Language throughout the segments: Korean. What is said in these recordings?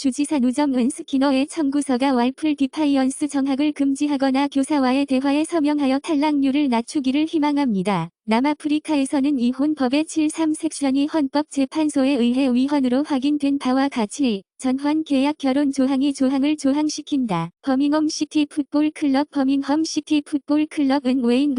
주지사 노정은 스키너의 청구서가 왈플 디파이언스 정학을 금지하거나 교사와의 대화에 서명하여 탈락률을 낮추기를 희망합니다. 남아프리카에서는 이혼법의 73섹션이 헌법재판소에 의해 위헌으로 확인된 바와 같이 전환 계약 결혼 조항이 조항을 조항시킨다. 버밍엄 시티 풋볼 클럽 버밍엄 시티 풋볼 클럽은 웨인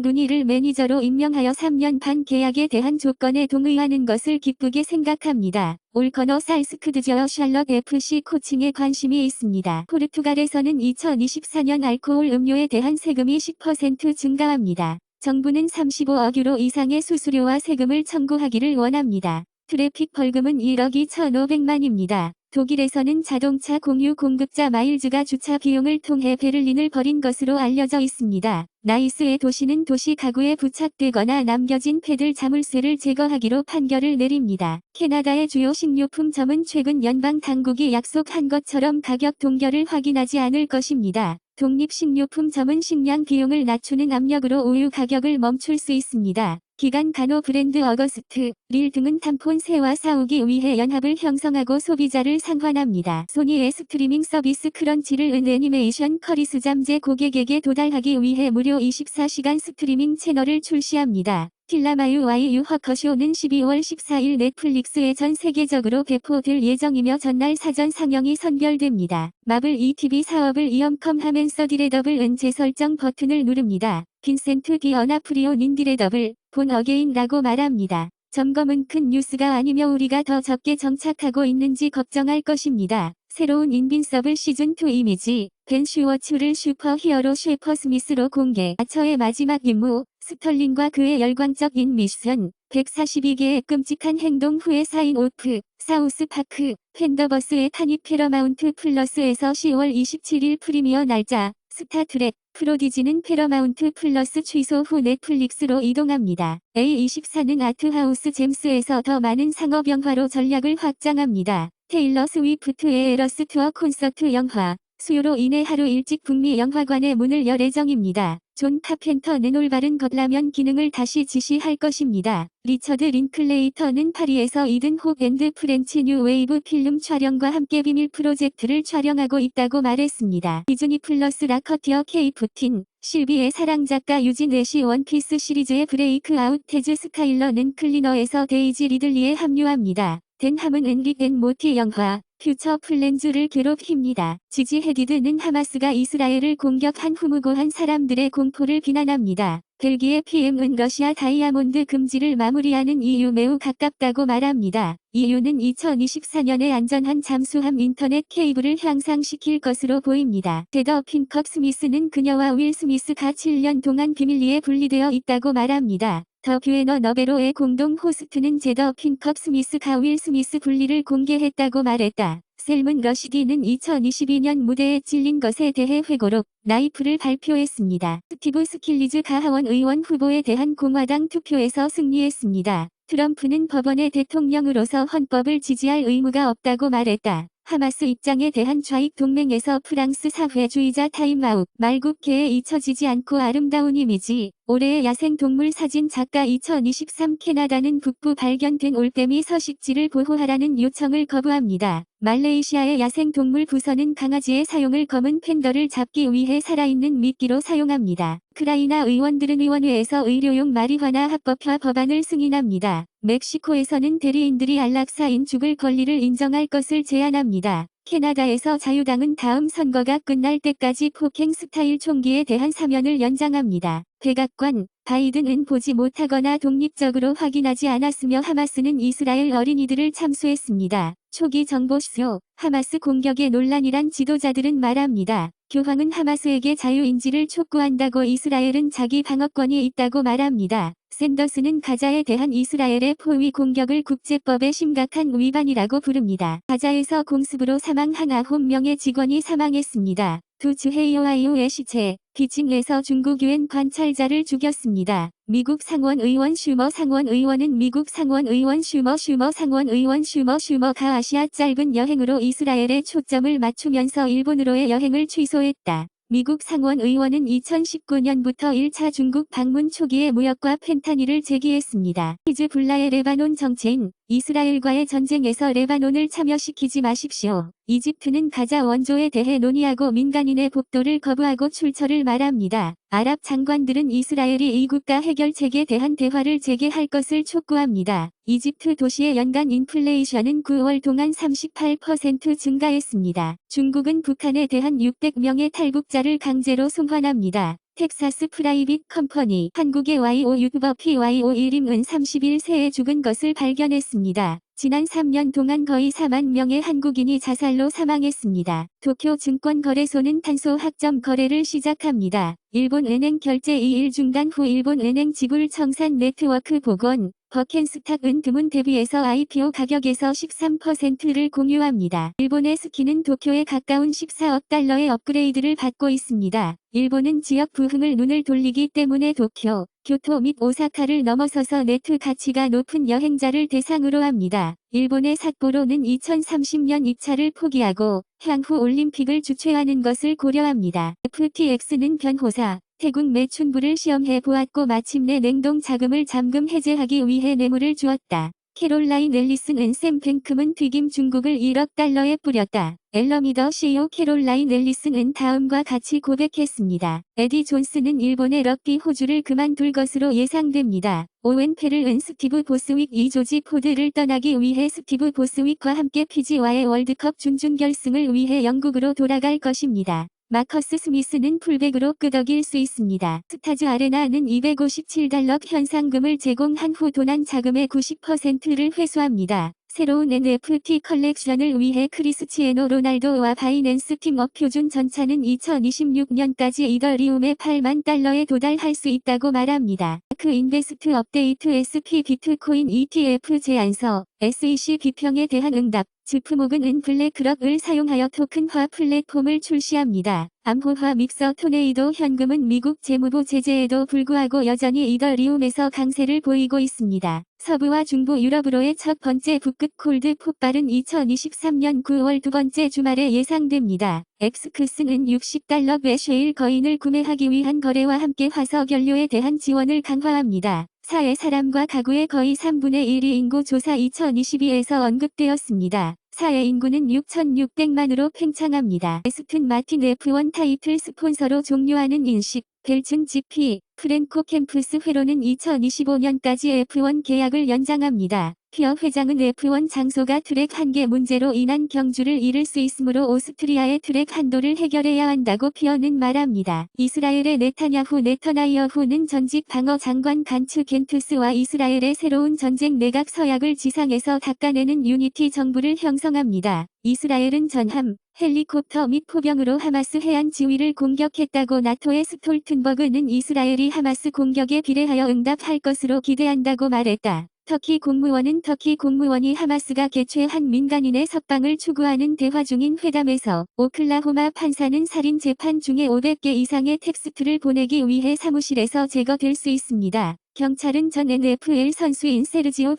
루니를 매니저로 임명하여 3년 반 계약에 대한 조건에 동의하는 것을 기쁘게 생각합니다. 올커너 살스크드저 샬럿 FC 코칭에 관심이 있습니다. 포르투갈에서는 2024년 알코올 음료에 대한 세금이 10% 증가합니다. 정부는 35억 유로 이상의 수수료와 세금을 청구하기를 원합니다. 트래픽 벌금은 1억 2,500만입니다. 독일에서는 자동차 공유 공급자 마일즈가 주차 비용을 통해 베를린을 벌인 것으로 알려져 있습니다. 나이스의 도시는 도시 가구에 부착되거나 남겨진 패들 자물쇠를 제거하기로 판결을 내립니다. 캐나다의 주요 식료품점은 최근 연방 당국이 약속한 것처럼 가격 동결을 확인하지 않을 것입니다. 독립식료품점은 식량 비용을 낮추는 압력으로 우유 가격을 멈출 수 있습니다. 기간 간호 브랜드 어거스트, 릴 등은 탐폰새와 싸우기 위해 연합을 형성하고 소비자를 상환합니다. 소니의 스트리밍 서비스 크런치를 은 애니메이션 커리스 잠재 고객에게 도달하기 위해 무료 24시간 스트리밍 채널을 출시합니다. 틸라마유 와이유 허커쇼는 12월 14일 넷플릭스에 전 세계적으로 배포될 예정이며 전날 사전 상영이 선별됩니다. 마블 ETV 사업을 이엄컴하면서 디레더블 은 재설정 버튼을 누릅니다. 빈센트 디어나프리오 닌 디레더블 본 어게인라고 말합니다. 점검은 큰 뉴스가 아니며 우리가 더 적게 정착하고 있는지 걱정할 것입니다. 새로운 인빈서블 시즌2 이미지, 벤 슈워츠를 슈퍼히어로 쉐퍼 스미스로 공개. 아처의 마지막 임무, 스털린과 그의 열광적인 미션, 142개의 끔찍한 행동 후에 사인 오프, 사우스 파크, 팬더버스의 탄입 패러마운트 플러스에서 10월 27일 프리미어 날짜, 스타트랙, 프로디지는 패러마운트 플러스 취소 후 넷플릭스로 이동합니다. A24는 아트하우스 잼스에서 더 많은 상업 영화로 전략을 확장합니다. 테일러 스위프트의 에러스 투어 콘서트 영화, 수요로 인해 하루 일찍 북미 영화관의 문을 열 예정입니다. 존 카펜터는 올바른 겉라면 기능을 다시 지시할 것입니다. 리처드 린클레이터는 파리에서 이든 혹 앤드 프렌치 뉴 웨이브 필름 촬영과 함께 비밀 프로젝트를 촬영하고 있다고 말했습니다. 디즈니 플러스 라커티어 케이프틴, 실비의 사랑 작가 유진 애시 원피스 시리즈의 브레이크 아웃 테즈 스카일러는 클리너에서 데이지 리들리에 합류합니다. 덴함은 앤릭 앤 모티 영화, 퓨처 플랜즈를 괴롭힙니다. 지지 헤디드는 하마스가 이스라엘을 공격한 후 무고한 사람들의 공포를 비난합니다. 벨기에 PM은 러시아 다이아몬드 금지를 마무리하는 EU 매우 가깝다고 말합니다. EU는 2024년에 안전한 잠수함 인터넷 케이블을 향상시킬 것으로 보입니다. 제더 핀컵 스미스는 그녀와 윌 스미스가 7년 동안 비밀리에 분리되어 있다고 말합니다. 더 뷰에너 너베로의 공동 호스트는 제더 핀컵 스미스가 윌 스미스 분리를 공개했다고 말했다. 셀문 러시디는 2022년 무대에 찔린 것에 대해 회고록, 나이프를 발표했습니다. 스티브 스킬리즈가 하원 의원 후보에 대한 공화당 투표에서 승리했습니다. 트럼프는 법원의 대통령으로서 헌법을 지지할 의무가 없다고 말했다. 하마스 입장에 대한 좌익 동맹에서 프랑스 사회주의자 타임아웃, 말굽개에 잊혀지지 않고 아름다운 이미지, 올해의 야생동물 사진 작가 2023 캐나다는 북부 발견된 올빼미 서식지를 보호하라는 요청을 거부합니다. 말레이시아의 야생동물 부서는 강아지의 사용을 검은 팬더를 잡기 위해 살아있는 미끼로 사용합니다. 우크라이나 의원들은 의원회에서 의료용 마리화나 합법화 법안을 승인합니다. 멕시코에서는 대리인들이 안락사인 죽을 권리를 인정할 것을 제안합니다. 캐나다에서 자유당은 다음 선거가 끝날 때까지 폭행 스타일 총기에 대한 사면을 연장합니다. 백악관, 바이든은 보지 못하거나 독립적으로 확인하지 않았으며 하마스는 이스라엘 어린이들을 참수했습니다. 초기 정보쇼, 하마스 공격의 논란이란 지도자들은 말합니다. 교황은 하마스에게 자유인지를 촉구한다고 이스라엘은 자기 방어권이 있다고 말합니다. 샌더스는 가자에 대한 이스라엘의 포위 공격을 국제법의 심각한 위반이라고 부릅니다. 가자에서 공습으로 사망한 9명의 직원이 사망했습니다. 두 주해 오하이오의 시체, 비칭에서 중국 유엔 관찰자를 죽였습니다. 미국 상원의원 슈머 상원의원은 미국 상원의원 슈머 상원의원 슈머가 아시아 짧은 여행으로 이스라엘에 초점을 맞추면서 일본으로의 여행을 취소했다. 미국 상원의원은 2019년부터 1차 중국 방문 초기에 무역과 펜타닐을 제기했습니다. 히즈불라의 레바논 정체인 이스라엘과의 전쟁에서 레바논을 참여시키지 마십시오. 이집트는 가자 원조에 대해 논의하고 민간인의 복도를 거부하고 출처를 말합니다. 아랍 장관들은 이스라엘이 이 국가 해결책에 대한 대화를 재개할 것을 촉구합니다. 이집트 도시의 연간 인플레이션은 9월 동안 38% 증가했습니다. 중국은 북한에 대한 600명의 탈북자를 강제로 송환합니다. 텍사스 프라이빗 컴퍼니 한국의 YO 유튜버 PYO1임은 31세에 죽은 것을 발견했습니다. 지난 3년 동안 거의 4만 명의 한국인이 자살로 사망했습니다. 도쿄 증권거래소는 탄소 학점 거래를 시작합니다. 일본은행 결제 2일 중단 후 일본은행 지불 청산 네트워크 복원, 버켄스탁은 드문 대비해서 IPO 가격에서 13%를 공유합니다. 일본의 스키는 도쿄에 가까운 14억 달러의 업그레이드를 받고 있습니다. 일본은 지역 부흥을 눈을 돌리기 때문에 도쿄, 교토 및 오사카를 넘어서서 네트 가치가 높은 여행자를 대상으로 합니다. 일본의 삿포로는 2030년 입찰을 포기하고 향후 올림픽을 주최하는 것을 고려합니다. FTX는 변호사, 태국 매춘부를 시험해 보았고 마침내 냉동 자금을 잠금 해제하기 위해 뇌물을 주었다. 캐롤라인 앨리슨은 샘 뱅크문 튀김 중국을 1억 달러에 뿌렸다. 엘러미더 CEO 캐롤라인 앨리슨은 다음과 같이 고백했습니다. 에디 존스는 일본의 럭비 호주를 그만둘 것으로 예상됩니다. 오웬 페를은 스티브 보스윅 조지 포드를 떠나기 위해 스티브 보스윅과 함께 피지와의 월드컵 준준결승을 위해 영국으로 돌아갈 것입니다. 마커스 스미스는 풀백으로 끄덕일 수 있습니다. 스타즈 아레나는 257달러 현상금을 제공한 후 도난 자금의 90%를 회수합니다. 새로운 NFT 컬렉션을 위해 크리스티아노 로날도와 바이낸스 팀업 표준 전차는 2026년까지 이더리움의 8만 달러에 도달할 수 있다고 말합니다. 그 인베스트 업데이트 SP 비트코인 ETF 제안서 SEC 비평에 대한 응답 지프모근은 블랙락을 사용하여 토큰화 플랫폼을 출시합니다. 암호화 믹서 토네이도 현금은 미국 재무부 제재에도 불구하고 여전히 이더리움에서 강세를 보이고 있습니다. 서부와 중부 유럽으로의 첫 번째 북극 콜드 폭발은 2023년 9월 두 번째 주말에 예상됩니다. 엑스크스는 60달러 배 쉐일 거인을 구매하기 위한 거래와 함께 화석 연료에 대한 지원을 강화합니다. 사회 사람과 가구의 거의 3분의 1이 인구 조사 2022에서 언급되었습니다. 사회 인구는 6,600만으로 팽창합니다. 에스튼 마틴 F1 타이틀 스폰서로 종료하는 인식, 벨튼 GP, 프랭코 캠프스 회로는 2025년까지 F1 계약을 연장합니다. 피어 회장은 F1 장소가 트랙 한계 문제로 인한 경주를 잃을 수 있으므로 오스트리아의 트랙 한도를 해결해야 한다고 피어는 말합니다. 이스라엘의 네타냐후는 전직 방어 장관 간츠 겐트스와 이스라엘의 새로운 전쟁 내각 서약을 지상에서 닦아내는 유니티 정부를 형성합니다. 이스라엘은 전함, 헬리콥터 및 포병으로 하마스 해안 지휘를 공격했다고 나토의 스톨튼버그는 이스라엘이 하마스 공격에 비례하여 응답할 것으로 기대한다고 말했다. 터키 공무원이 하마스가 개최한 민간인의 석방을 추구하는 대화 중인 회담에서 오클라호마 판사는 살인 재판 중에 500개 이상의 텍스트를 보내기 위해 사무실에서 제거될 수 있습니다. 경찰은 전 NFL 선수인 세르지오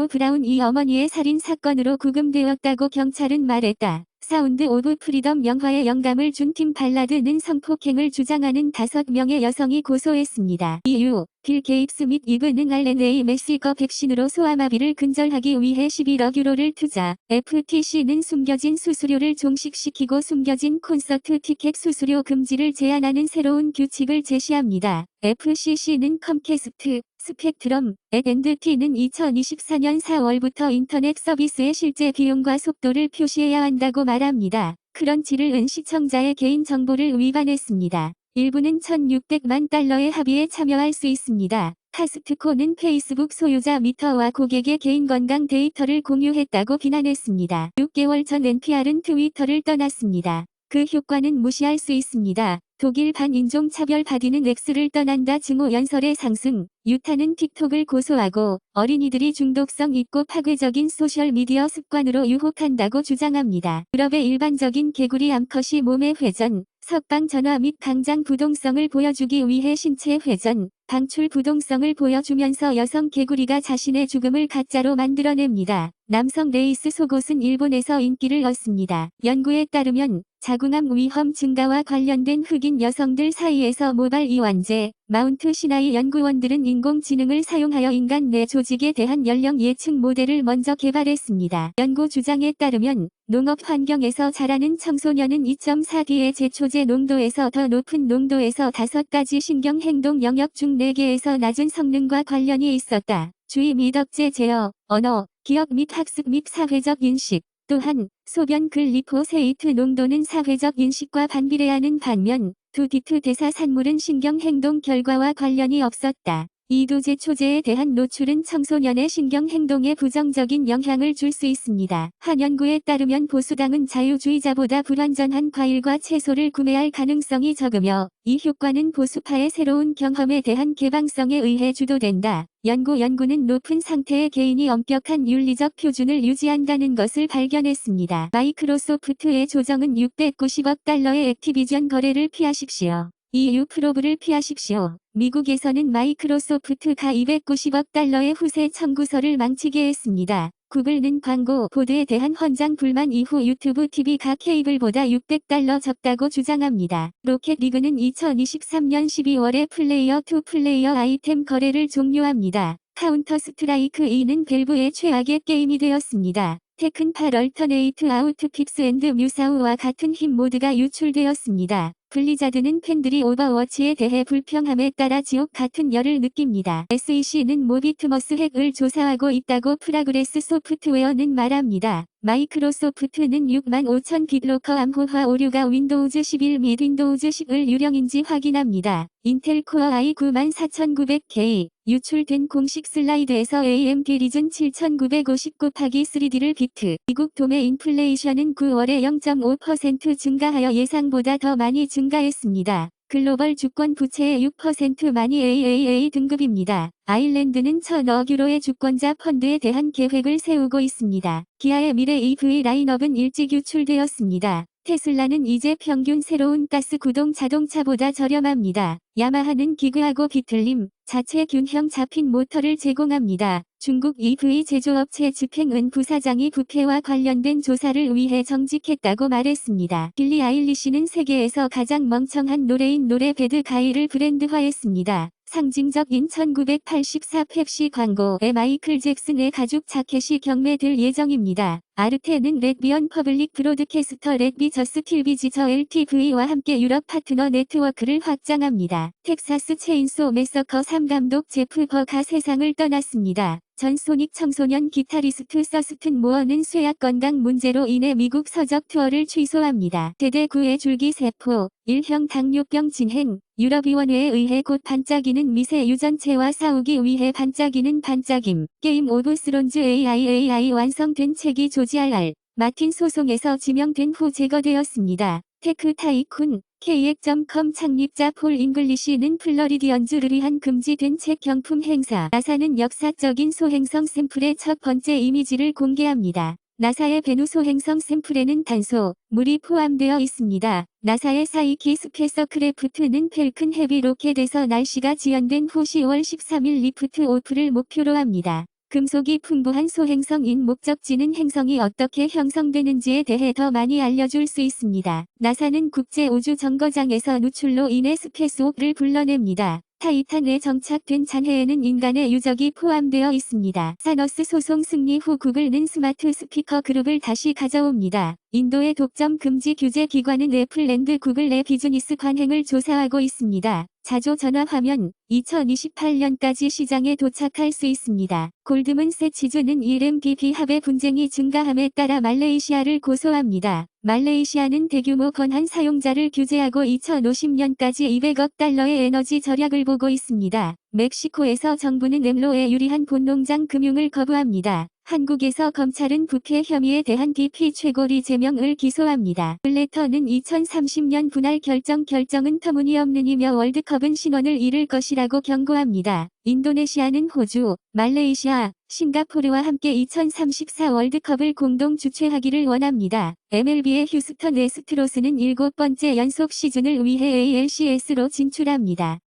브라운이 어머니의 살인 사건으로 구금되었다고 경찰은 말했다. 사운드 오브 프리덤 영화에 영감을 준 팀 발라드는 성폭행을 주장하는 5명의 여성이 고소했습니다. 이유, 빌 게이츠 및 이브는 RNA 메시거 백신으로 소아마비를 근절하기 위해 11억 유로를 투자. FTC는 숨겨진 수수료를 종식시키고 숨겨진 콘서트 티켓 수수료 금지를 제한하는 새로운 규칙을 제시합니다. FCC는 컴캐스트, 스펙트럼, 앤드티는 2024년 4월부터 인터넷 서비스의 실제 비용과 속도를 표시해야 한다고 말합니다. 크런치를은 시청자의 개인 정보를 위반했습니다. 일부는 1,600만 달러의 합의에 참여할 수 있습니다. 카스트코는 페이스북 소유자 미터와 고객의 개인 건강 데이터를 공유했다고 비난했습니다. 6개월 전 NPR은 트위터를 떠났습니다. 그 효과는 무시할 수 있습니다. 독일 반인종 차별 바디는 X를 떠난다 증오 연설의 상승. 유타는 틱톡을 고소하고 어린이들이 중독성 있고 파괴적인 소셜미디어 습관으로 유혹한다고 주장합니다. 유럽의 일반적인 개구리 암컷이 몸의 회전, 석방 전화 및 강장 부동성을 보여주기 위해 신체 회전, 방출 부동성을 보여주면서 여성 개구리가 자신의 죽음을 가짜로 만들어냅니다. 남성 레이스 속옷은 일본에서 인기를 얻습니다. 연구에 따르면 자궁암 위험 증가와 관련된 흑인 여성들 사이에서 모발 이완제, 마운트 시나이 연구원들은 인공지능을 사용하여 인간 내 조직에 대한 연령 예측 모델을 먼저 개발했습니다. 연구 주장에 따르면 농업 환경에서 자라는 청소년은 2.4D의 제초제 농도에서 더 높은 농도에서 5가지 신경 행동 영역 중 4개에서 낮은 성능과 관련이 있었다. 주의 및 억제 제어, 언어, 기억 및 학습 및 사회적 인식, 또한 소변 글리포세이트 농도는 사회적 인식과 반비례하는 반면 두디트 대사 산물은 신경 행동 결과와 관련이 없었다. 이두 제초제에 대한 노출은 청소년의 신경 행동에 부정적인 영향을 줄 수 있습니다. 한 연구에 따르면 보수당은 자유주의자보다 불완전한 과일과 채소를 구매할 가능성이 적으며 이 효과는 보수파의 새로운 경험에 대한 개방성에 의해 주도된다. 연구는 높은 상태의 개인이 엄격한 윤리적 표준을 유지한다는 것을 발견했습니다. 마이크로소프트의 조정은 690억 달러의 액티비전 거래를 피하십시오. EU 프로브를 피하십시오. 미국에서는 마이크로소프트가 290억 달러의 후세 청구서를 망치게 했습니다. 구글은 광고 보드에 대한 헌장 불만 이후 유튜브 TV가 케이블보다 600달러 적다고 주장합니다. 로켓리그는 2023년 12월에 플레이어 투 플레이어 아이템 거래를 종료합니다. 카운터 스트라이크 2는 밸브의 최악의 게임이 되었습니다. 테큰8 얼터네이트 아웃픽스 앤드 뮤사우와 같은 힘 모드가 유출되었습니다. 블리자드는 팬들이 오버워치에 대해 불평함에 따라 지옥 같은 열을 느낍니다. SEC는 모비트머스 핵을 조사하고 있다고 프라그레스 소프트웨어는 말합니다. 마이크로소프트는 65,000 빅로커 암호화 오류가 윈도우즈 11 및 윈도우즈 10을 유령인지 확인합니다. 인텔 코어 i 94,900K 유출된 공식 슬라이드에서 AMD 리즌 7959-3D를 비트. 미국 도매 인플레이션은 9월에 0.5% 증가하여 예상보다 더 많이 증가했습니다. 글로벌 주권 부채의 6%만이 AAA 등급입니다. 아일랜드는 1,000억 유로의 주권자 펀드에 대한 계획을 세우고 있습니다. 기아의 미래 EV 라인업은 일찍 유출되었습니다. 테슬라는 이제 평균 새로운 가스 구동 자동차보다 저렴합니다. 야마하는 기그하고 비틀림, 자체 균형 잡힌 모터를 제공합니다. 중국 EV 제조업체 즈팽은 부사장이 부패와 관련된 조사를 위해 정직했다고 말했습니다. 빌리 아일리시는 세계에서 가장 멍청한 노래인 노래 배드 가이를 브랜드화했습니다. 상징적인 1984 펩시 광고에 마이클 잭슨의 가죽 자켓이 경매될 예정입니다. 아르테는 렛비언 퍼블릭 브로드캐스터 렛비 저스틸 비지저 LTV와 함께 유럽 파트너 네트워크를 확장합니다. 텍사스 체인소 매서커 3 감독 제프 버가 세상을 떠났습니다. 전 소닉 청소년 기타리스트 서스튼 모어는 쇠약 건강 문제로 인해 미국 서적 투어를 취소합니다. 세대 9의 줄기세포, 1형 당뇨병 진행, 유럽위원회에 의해 곧 반짝이는 미세 유전체와 싸우기 위해 반짝이는 반짝임, 게임 오브 스론즈 AI 완성된 책이 조지 R.R. 마틴 소송에서 지명된 후 제거되었습니다. 테크 타이쿤, KX.com 창립자 폴 잉글리시는 플러리디언즈를 위한 금지된 책 경품 행사. 나사는 역사적인 소행성 샘플의 첫 번째 이미지를 공개합니다. 나사의 베누 소행성 샘플에는 탄소, 물이 포함되어 있습니다. 나사의 사이키 스페서크래프트는 펠큰 헤비 로켓에서 날씨가 지연된 후 10월 13일 리프트 오프를 목표로 합니다. 금속이 풍부한 소행성인 목적지는 행성이 어떻게 형성되는지에 대해 더 많이 알려줄 수 있습니다. 나사는 국제우주정거장에서 누출로 인해 스페이스옥을 불러냅니다. 타이탄에 정착된 잔해에는 인간의 유적이 포함되어 있습니다. 사너스 소송 승리 후 구글은 스마트 스피커 그룹을 다시 가져옵니다. 인도의 독점 금지 규제 기관은 애플 앤드 구글의 비즈니스 관행을 조사하고 있습니다. 자조 전화 화면 2028년까지 시장에 도착할 수 있습니다. 골드문세치즈는 RMB 합의 분쟁이 증가함에 따라 말레이시아를 고소합니다. 말레이시아는 대규모 권한 사용자를 규제하고 2050년까지 200억 달러의 에너지 절약을 보고 있습니다. 멕시코에서 정부는 엠로에 유리한 본농장 금융을 거부합니다. 한국에서 검찰은 부패 혐의에 대한 DP 최고리 제명을 기소합니다. 블래터는 2030년 분할 결정은 터무니없느니며 월드컵은 신원을 잃을 것이라고 경고합니다. 인도네시아는 호주, 말레이시아, 싱가포르와 함께 2034 월드컵을 공동 주최하기를 원합니다. MLB의 휴스턴 애스트로스는 7번째 연속 시즌을 위해 ALCS로 진출합니다.